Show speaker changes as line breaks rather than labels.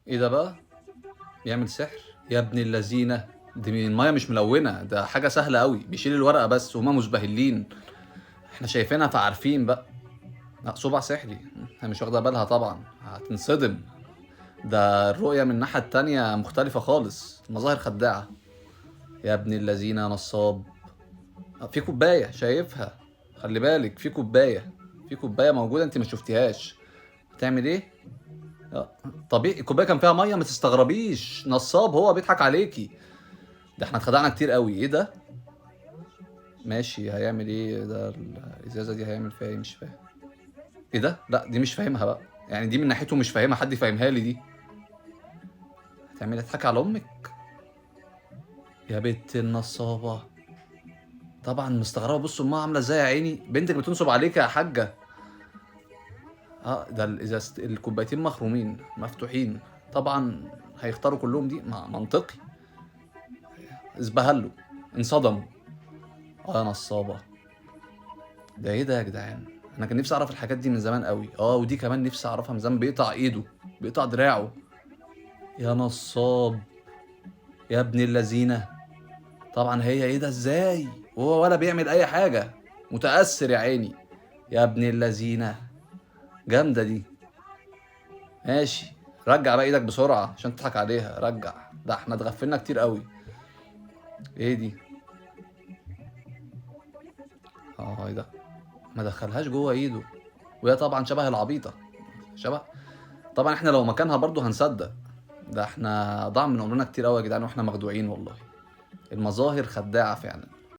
ايه ده بقى؟ بيعمل سحر؟ يا ابن اللذينه، دي المايه مش ملونه، ده حاجه سهله قوي، بيشيل الورقه بس وهما مزبهلين. احنا شايفينها فعارفين بقى. لا صبع سحري، هي مش واخده بالها طبعا، هتنصدم. ده الرؤيه من الناحيه التانية مختلفه خالص، المظاهر خداعه. يا ابن اللذينه نصاب. في كوبايه شايفها، خلي بالك في كوبايه. في كوبايه موجوده انت ما شفتيهاش. هتعمل ايه؟ آه، طبيعي الكوبايه كان فيها ميه، ما تستغربيش، نصاب هو بيضحك عليكي. ده احنا اتخدعنا كتير قوي. ايه ده؟ ماشي، هيعمل ايه ده؟ الازازه دي هيعمل فيها ايه؟ مش فاهم. ايه ده؟ لا دي مش فاهمها بقى، يعني دي من ناحيته مش فاهمها، حد يفهمها لي دي. هتعملي تضحكي على امك يا بنت النصابه. طبعا مستغربه، بصوا امها عامله ازاي يا عيني، بنتك بتنصب عليك يا حاجه. اه ده الازاز، الكوبايتين مخرومين مفتوحين. طبعا هيختاروا كلهم دي، منطقي. ازبهلوا، انصدموا. اه يا نصابه. ده ايه ده يا جدعان؟ انا كان نفسي اعرف الحاجات دي من زمان قوي. ودي كمان نفسي اعرفها من زمان. بيقطع ايده، بيقطع دراعه. يا نصاب، يا ابن اللذينه. طبعا هي ايه ده ازاي وهو ولا بيعمل اي حاجه، متاثر يا عيني. يا ابن اللذينه، جامده دي. ماشي، رجع بقى ايدك بسرعه عشان تضحك عليها، رجع. ده احنا اتغفلنا كتير قوي. ايه دي؟ ايه ده؟ ما دخلهاش جوه ايده. وهي طبعا شبه العبيطه، شبه. طبعا احنا لو مكانها برضو هنصدق. ده احنا ضاع من عمرنا كتير قوي يا جدعان واحنا مخدوعين والله. المظاهر خداعة فعلا.